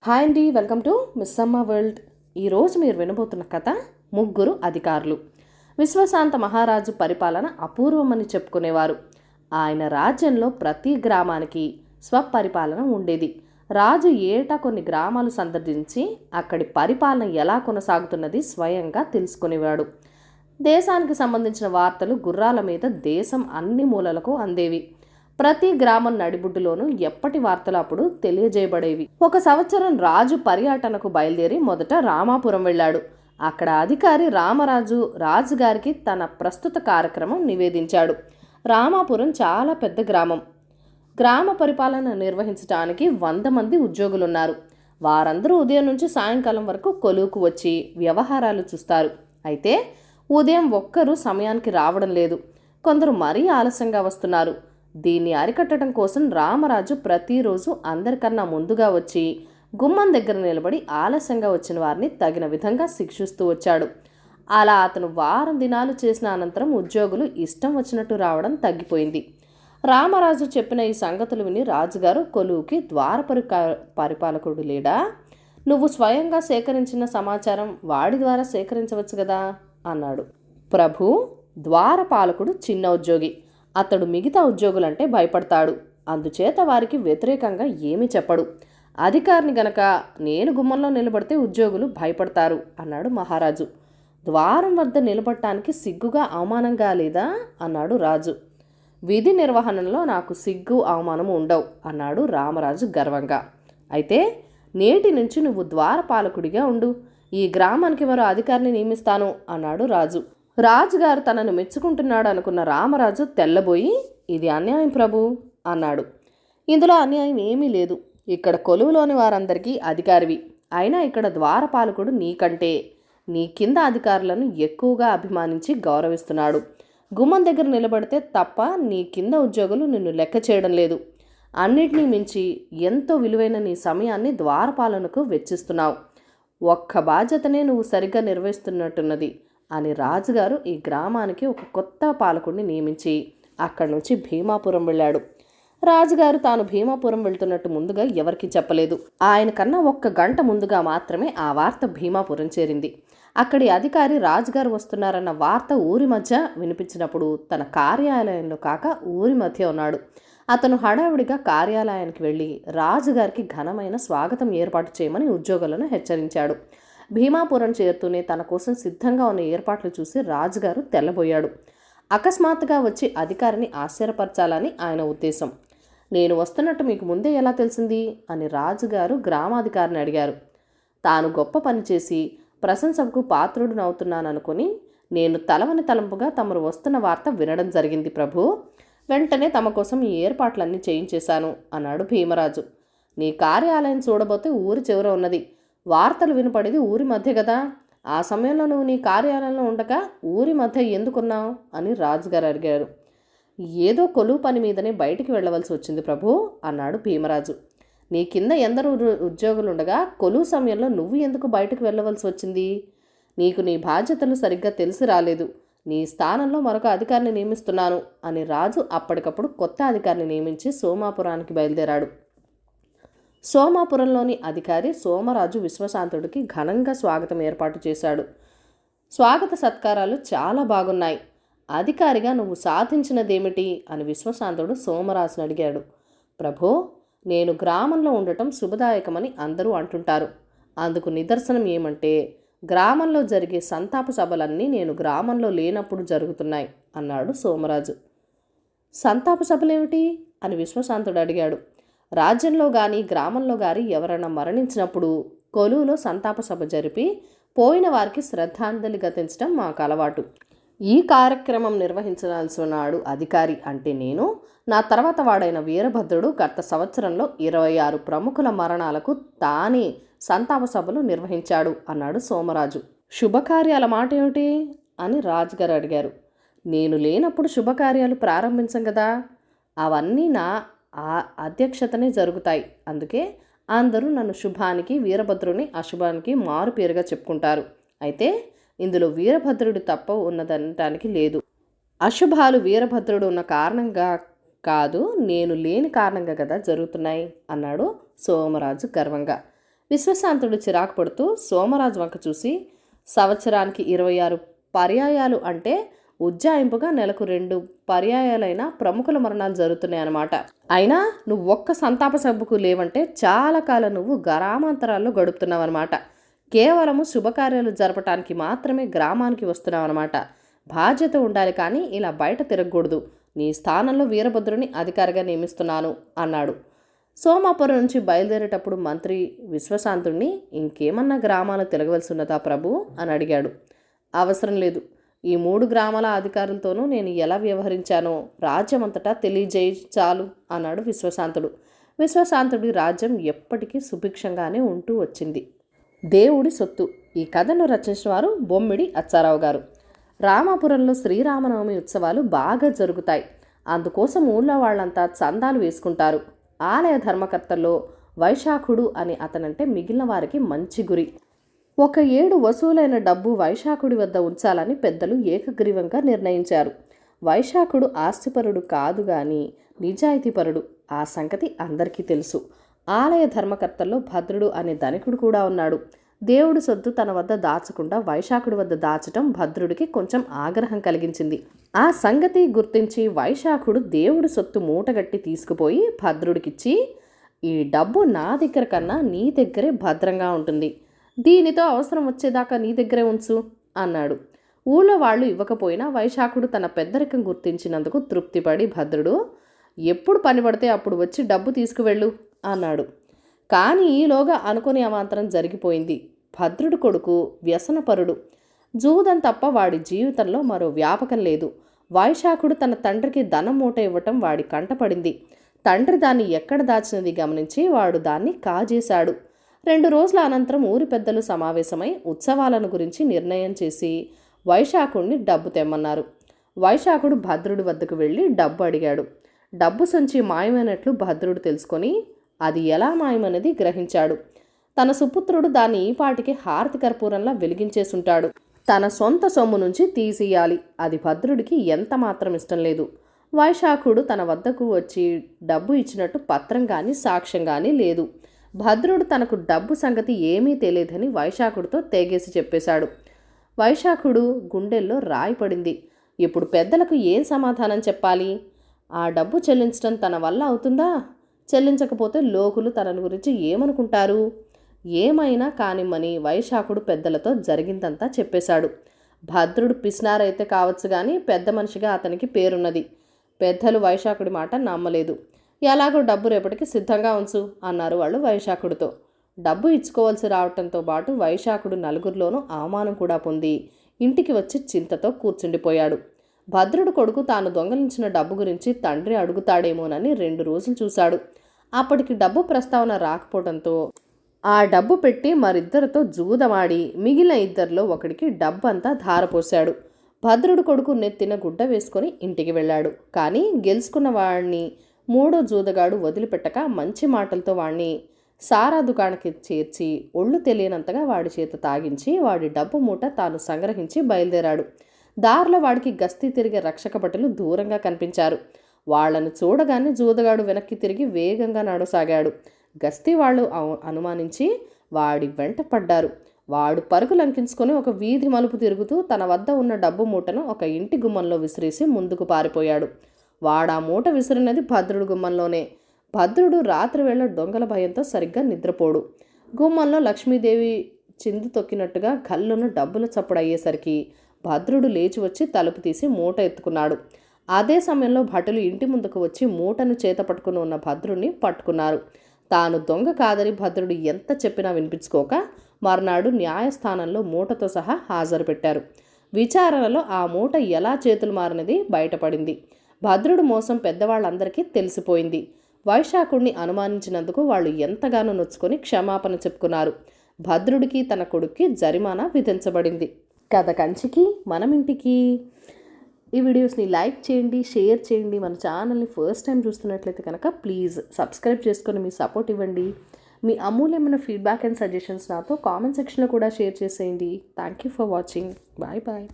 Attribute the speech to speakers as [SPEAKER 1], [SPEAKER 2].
[SPEAKER 1] Hi అండి, welcome to miss అమ్మ world. ఈరోజు మీరు వినబోతున్న కథ ముగ్గురు అధికారులు. విశ్వశాంత మహారాజు పరిపాలన అపూర్వమని చెప్పుకునేవారు. ఆయన రాజ్యంలో ప్రతి గ్రామానికి స్వపరిపాలన ఉండేది. రాజు ఏటా కొన్ని గ్రామాలు సందర్శించి అక్కడి పరిపాలన ఎలా కొనసాగుతున్నది స్వయంగా తెలుసుకునేవాడు. దేశానికి సంబంధించిన వార్తలు గుర్రాల మీద దేశం అన్ని మూలలకు అందేవి. ప్రతి గ్రామం నడిబుడ్డులోనూ ఎప్పటి వార్తలు అప్పుడు తెలియజేయబడేవి. ఒక సంవత్సరం రాజు పర్యటనకు బయలుదేరి మొదట రామాపురం వెళ్ళాడు. అక్కడ అధికారి రామరాజు రాజుగారికి తన ప్రస్తుత కార్యక్రమం నివేదించాడు. రామాపురం చాలా పెద్ద గ్రామం. గ్రామ పరిపాలన నిర్వహించడానికి 100 మంది ఉద్యోగులున్నారు. వారందరూ ఉదయం నుంచి సాయంకాలం వరకు కొలువుకు వచ్చి వ్యవహారాలు చూస్తారు. అయితే ఉదయం ఒక్కరూ సమయానికి రావడం లేదు. కొందరు మరీ ఆలస్యంగా వస్తున్నారు. దీన్ని అరికట్టడం కోసం రామరాజు ప్రతిరోజు అందరికన్నా ముందుగా వచ్చి గుమ్మం దగ్గర నిలబడి ఆలస్యంగా వచ్చిన వారిని తగిన విధంగా శిక్షిస్తూ వచ్చాడు. అలా అతను వారం దినాలు చేసిన అనంతరం ఉద్యోగులు ఇష్టం వచ్చినట్టు రావడం తగ్గిపోయింది. రామరాజు చెప్పిన ఈ సంగతులు విని రాజుగారు కొలువుకి పరిపాలకుడు లేడా, నువ్వు స్వయంగా సేకరించిన సమాచారం వాడి ద్వారా సేకరించవచ్చు కదా అన్నాడు. ప్రభు, ద్వారపాలకుడు చిన్న ఉద్యోగి. అతడు మిగతా ఉద్యోగులంటే భయపడతాడు. అందుచేత వారికి వ్యతిరేకంగా ఏమీ చెప్పడు. అధికారిని గనక నేను గుమ్మంలో నిలబడితే ఉద్యోగులు భయపడతారు అన్నాడు మహారాజు. ద్వారం వద్ద నిలబడటానికి సిగ్గుగా అవమానంగా లేదా అన్నాడు రాజు. విధి నిర్వహణలో నాకు సిగ్గు అవమానము ఉండవు అన్నాడు రామరాజు గర్వంగా. అయితే నేటి నుంచి నువ్వు ద్వారపాలకుడిగా ఉండు. ఈ గ్రామానికి మరో అధికారిని నియమిస్తాను అన్నాడు రాజు. రాజుగారు తనను మెచ్చుకుంటున్నాడు అనుకున్న రామరాజు తెల్లబోయి, ఇది అన్యాయం ప్రభు అన్నాడు. ఇందులో అన్యాయం ఏమీ లేదు. ఇక్కడ కొలువులోని వారందరికీ అధికారివి. అయినా ఇక్కడ ద్వారపాలకుడు నీకంటే నీ కింద అధికారులను ఎక్కువగా అభిమానించి గౌరవిస్తున్నాడు. గుమ్మం దగ్గర నిలబడితే తప్ప నీ కింద ఉద్యోగులు నిన్ను లెక్క చేయడం లేదు. అన్నిటినీ మించి ఎంతో విలువైన నీ సమయాన్ని ద్వారపాలనకు వెచ్చిస్తున్నావు. ఒక్క బాధ్యతనే నువ్వు సరిగ్గా నిర్వహిస్తున్నట్టున్నది అని రాజుగారు ఈ గ్రామానికి ఒక కొత్త పాలకుడిని నియమించి అక్కడి నుంచి భీమాపురం వెళ్ళాడు. రాజుగారు తాను భీమాపురం వెళ్తున్నట్టు ముందుగా ఎవరికీ చెప్పలేదు. ఆయన కన్నా 1 గంట ముందుగా మాత్రమే ఆ వార్త భీమాపురం చేరింది. అక్కడి అధికారి రాజుగారు వస్తున్నారన్న వార్త ఊరి మధ్య వినిపించినప్పుడు తన కార్యాలయంలో కాక ఊరి మధ్య ఉన్నాడు. అతను హడావిడిగా కార్యాలయానికి వెళ్ళి రాజుగారికి ఘనమైన స్వాగతం ఏర్పాటు చేయమని ఉద్యోగులను హెచ్చరించాడు. భీమాపురం చేరుతూనే తన కోసం సిద్ధంగా ఉన్న ఏర్పాట్లు చూసి రాజుగారు తెల్లబోయాడు. అకస్మాత్తుగా వచ్చి అధికారిని ఆశ్చర్యపరచాలని ఆయన ఉద్దేశం. నేను వస్తున్నట్టు మీకు ముందే ఎలా తెలిసింది అని రాజుగారు గ్రామాధికారిని అడిగారు. తాను గొప్ప పని చేసి ప్రశంసకు పాత్రుడునవుతున్నాననుకుని నేను తలవని తలంపుగా తమరు వస్తున్న వార్త వినడం జరిగింది ప్రభు. వెంటనే తమ కోసం ఈ ఏర్పాట్లన్నీ చేయించేశాను అన్నాడు భీమరాజు. నీ కార్యాలయం చూడబోతే ఊరి చివర ఉన్నది. వార్తలు వినపడేది ఊరి మధ్య కదా. ఆ సమయంలో నువ్వు నీ కార్యాలయంలో ఉండక ఊరి మధ్య ఎందుకున్నావు అని రాజుగారు అడిగారు. ఏదో కొలువు పని మీదనే బయటికి వెళ్ళవలసి వచ్చింది ప్రభు అన్నాడు భీమరాజు. నీ కింద ఎందరూ ఉద్యోగులుండగా కొలువు సమయంలో నువ్వు ఎందుకు బయటకు వెళ్ళవలసి వచ్చింది? నీకు నీ బాధ్యతలు సరిగ్గా తెలిసి రాలేదు. నీ స్థానంలో మరొక అధికారిని నియమిస్తున్నాను అని రాజు అప్పటికప్పుడు కొత్త అధికారిని నియమించి సోమాపురానికి బయలుదేరాడు. సోమాపురంలోని అధికారి సోమరాజు విశ్వశాంతుడికి ఘనంగా స్వాగతం ఏర్పాటు చేశాడు. స్వాగత సత్కారాలు చాలా బాగున్నాయి. అధికారిగా నువ్వు సాధించినదేమిటి అని విశ్వశాంతుడు సోమరాజును అడిగాడు. ప్రభో, నేను గ్రామంలో ఉండటం శుభదాయకమని అందరూ అంటుంటారు. అందుకు నిదర్శనం ఏమంటే గ్రామంలో జరిగే సంతాప సభలన్నీ నేను గ్రామంలో లేనప్పుడు జరుగుతున్నాయి అన్నాడు సోమరాజు. సంతాప సభలేమిటి అని విశ్వశాంతుడు అడిగాడు. రాజ్యంలో కానీ గ్రామంలో కానీ ఎవరైనా మరణించినప్పుడు కొలువులో సంతాప సభ జరిపి పోయిన వారికి శ్రద్ధాంజలి ఘటించడం మాకు అలవాటు. ఈ కార్యక్రమం నిర్వహించాల్సినాడు అధికారి అంటే నేను. నా తర్వాత వాడైన వీరభద్రుడు గత సంవత్సరంలో 26 ప్రముఖుల మరణాలకు తానే సంతాప సభలు నిర్వహించాడు అన్నాడు సోమరాజు. శుభకార్యాల మాట ఏమిటి అని రాజుగారు అడిగారు. నేను లేనప్పుడు శుభకార్యాలు ప్రారంభించం కదా. అవన్నీ నా అధ్యక్షతనే జరుగుతాయి. అందుకే అందరూ నన్ను శుభానికి వీరభద్రుని అశుభానికి మారు పేరుగా చెప్పుకుంటారు. అయితే ఇందులో వీరభద్రుడి తప్ప ఉన్నదనటానికి లేదు. అశుభాలు వీరభద్రుడు ఉన్న కారణంగా కాదు, నేను లేని కారణంగా కదా జరుగుతున్నాయి అన్నాడు సోమరాజు గర్వంగా. విశ్వశాంతుడు చిరాకు పడుతూ సోమరాజు వంక చూసి, సంవత్సరానికి 26 పర్యాయాలు అంటే ఉజ్జాయింపుగా నెలకు 2 పర్యాయాలైన ప్రముఖుల మరణాలు జరుగుతున్నాయన్నమాట. అయినా నువ్వు ఒక్క సంతాప సభకు లేవంటే చాలా కాలం నువ్వు గ్రామాంతరాల్లో గడుపుతున్నావన్నమాట. కేవలము శుభకార్యాలు జరపటానికి మాత్రమే గ్రామానికి వస్తున్నావన్నమాట. బాధ్యత ఉండాలి, కానీ ఇలా బయట తిరగకూడదు. నీ స్థానంలో వీరభద్రుని అధికారిగా నియమిస్తున్నాను అన్నాడు. సోమాపురం నుంచి బయలుదేరేటప్పుడు మంత్రి విశ్వశాంతుణ్ణి, ఇంకేమన్నా గ్రామాలు తిరగవలసి ఉన్నదా ప్రభు అని అడిగాడు. అవసరం లేదు. ఈ 3 గ్రామాల అధికారులతోనూ నేను ఎలా వ్యవహరించానో రాజ్యమంతటా తెలియజేయి చాలు అన్నాడు విశ్వశాంతుడు. విశ్వశాంతుడి రాజ్యం ఎప్పటికీ సుభిక్షంగానే ఉంటూ వచ్చింది. దేవుడి సొత్తు. ఈ కథను రచించిన వారు బొమ్మిడి అచ్చారావు గారు. రామాపురంలో శ్రీరామనవమి ఉత్సవాలు బాగా జరుగుతాయి. అందుకోసం ఊళ్ళో వాళ్ళంతా చందాలు వేసుకుంటారు. ఆలయ ధర్మకర్తల్లో వైశాఖుడు అని అతనంటే మిగిలిన వారికి మంచి గురి. ఒక ఏడు వసూలైన డబ్బు వైశాఖుడి వద్ద ఉంచాలని పెద్దలు ఏకగ్రీవంగా నిర్ణయించారు. వైశాఖుడు ఆస్తిపరుడు కాదు గాని నిజాయితీపరుడు. ఆ సంగతి అందరికీ తెలుసు. ఆలయ ధర్మకర్తల్లో భద్రుడు అనే ధనికుడు కూడా ఉన్నాడు. దేవుడి సొత్తు తన వద్ద దాచకుండా వైశాఖుడి వద్ద దాచటం భద్రుడికి కొంచెం ఆగ్రహం కలిగించింది. ఆ సంగతి గుర్తించి వైశాఖుడు దేవుడి సొత్తు మూటగట్టి తీసుకుపోయి భద్రుడికిచ్చి, ఈ డబ్బు నా దగ్గర కన్నా నీ దగ్గరే భద్రంగా ఉంటుంది. దీనితో అవసరం వచ్చేదాకా నీ దగ్గరే ఉంచు అన్నాడు. ఊళ్ళో వాళ్ళు ఇవ్వకపోయినా వైశాఖుడు తన పెద్దరికం గుర్తించినందుకు తృప్తిపడి భద్రుడు, ఎప్పుడు పని పడితే అప్పుడు వచ్చి డబ్బు తీసుకువెళ్ళు అన్నాడు. కానీ ఈలోగా అనుకుని అవాంతరం జరిగిపోయింది. భద్రుడు కొడుకు వ్యసనపరుడు. జూదం తప్ప వాడి జీవితంలో మరో వ్యాపకం లేదు. వైశాఖుడు తన తండ్రికి ధనం మూట ఇవ్వటం వాడి కంటపడింది. తండ్రి దాన్ని ఎక్కడ దాచినది గమనించి వాడు దాన్ని కాజేశాడు. 2 రోజుల అనంతరం ఊరి పెద్దలు సమావేశమై ఉత్సవాలను గురించి నిర్ణయం చేసి వైశాఖుడిని డబ్బు తెమ్మన్నారు. వైశాఖుడు భద్రుడి వద్దకు వెళ్ళి డబ్బు అడిగాడు. డబ్బు సంచి మాయమైనట్లు భద్రుడు తెలుసుకొని అది ఎలా మాయమనేది గ్రహించాడు. తన సుపుత్రుడు దాన్ని ఈపాటికి హారతి కర్పూరంలా వెలిగించేసుంటాడు. తన సొంత సొమ్ము నుంచి తీసియాలి. అది భద్రుడికి ఎంత మాత్రం ఇష్టం లేదు. వైశాఖుడు తన వద్దకు వచ్చి డబ్బు ఇచ్చినట్టు పత్రం కానీ సాక్ష్యం కానీ లేదు. భద్రుడు తనకు డబ్బు సంగతి ఏమీ తెలియదని వైశాఖుడితో తెగేసి చెప్పేశాడు. వైశాఖుడు గుండెల్లో రాయి పడింది. ఇప్పుడు పెద్దలకు ఏం సమాధానం చెప్పాలి? ఆ డబ్బు చెల్లించడం తన వల్ల అవుతుందా? చెల్లించకపోతే లోకులు తన గురించి ఏమనుకుంటారు? ఏమైనా కానిమ్మని వైశాఖుడు పెద్దలతో జరిగిందంతా చెప్పేశాడు. భద్రుడు పిసినారైతే కావచ్చు కానీ పెద్ద మనిషిగా అతనికి పేరున్నది. పెద్దలు వైశాఖుడి మాట నమ్మలేదు. ఎలాగో డబ్బు రేపటికి సిద్ధంగా ఉంచు అన్నారు వాళ్ళు వైశాఖుడితో. డబ్బు ఇచ్చుకోవాల్సి రావటంతో పాటు వైశాఖుడు నలుగురిలోనూ అవమానం కూడా పొంది ఇంటికి వచ్చి చింతతో కూర్చుండిపోయాడు. భద్రుడు కొడుకు తాను దొంగలించిన డబ్బు గురించి తండ్రి అడుగుతాడేమోనని 2 రోజులు చూశాడు. అప్పటికి డబ్బు ప్రస్తావన రాకపోవడంతో ఆ డబ్బు పెట్టి మరిద్దరితో జూదమాడి మిగిలిన ఇద్దరిలో ఒకడికి డబ్బంతా ధారపోశాడు. భద్రుడు కొడుకు నెత్తిన గుడ్డ వేసుకొని ఇంటికి వెళ్ళాడు. కానీ గెలుచుకున్న వాడిని 3వ జూదగాడు వదిలిపెట్టక మంచి మాటలతో వాడిని సారా దుకాణానికి చేర్చి ఒళ్ళు తెలియనంతగా వాడి చేత తాగించి వాడి డబ్బు మూట తాను సంగ్రహించి బయలుదేరాడు. దారిలో వాడికి గస్తీ తిరిగే రక్షక భటులు దూరంగా కనిపించారు. వాళ్లను చూడగానే జూదగాడు వెనక్కి తిరిగి వేగంగా నడవసాగాడు. గస్తీ వాళ్ళు అనుమానించి వాడి వెంట పడ్డారు. వాడు పరుగు లంకించుకొని ఒక వీధి మలుపు తిరుగుతూ తన వద్ద ఉన్న డబ్బు మూటను ఒక ఇంటి గుమ్మంలో విసిరేసి ముందుకు పారిపోయాడు. వాడా మూట విసిరినది భద్రుడు గుమ్మంలోనే. భద్రుడు రాత్రివేళ దొంగల భయంతో సరిగ్గా నిద్రపోడు. గుమ్మంలో లక్ష్మీదేవి చిందు తొక్కినట్టుగా కళ్ళును డబ్బుల చప్పుడు అయ్యేసరికి భద్రుడు లేచి వచ్చి తలుపు తీసి మూట ఎత్తుకున్నాడు. అదే సమయంలో భటులు ఇంటి ముందుకు వచ్చి మూటను చేత పట్టుకుని ఉన్న భద్రుడిని పట్టుకున్నారు. తాను దొంగ కాదని భద్రుడు ఎంత చెప్పినా వినిపించుకోక మర్నాడు న్యాయస్థానంలో మూటతో సహా హాజరు పెట్టారు. విచారణలో ఆ మూట ఎలా చేతులు మారినది బయటపడింది. భద్రుడు మోసం పెద్దవాళ్ళందరికీ తెలిసిపోయింది. వైశాఖుడిని అనుమానించినందుకు వాళ్ళు ఎంతగానో నొచ్చుకొని క్షమాపణ చెప్పుకున్నారు. భద్రుడికి తన కొడుక్కి జరిమానా విధించబడింది. కథ కంచికి మనమింటికి. ఈ వీడియోస్ని లైక్ చేయండి, షేర్ చేయండి. మన ఛానల్ని ఫస్ట్ టైం చూస్తున్నట్లయితే కనుక ప్లీజ్ సబ్స్క్రైబ్ చేసుకొని మీ సపోర్ట్ ఇవ్వండి. మీ అమూల్యమైన ఫీడ్బ్యాక్ అండ్ సజెషన్స్ నాతో కామెంట్ సెక్షన్లో కూడా షేర్ చేసేయండి. Thank you for watching. Bye bye.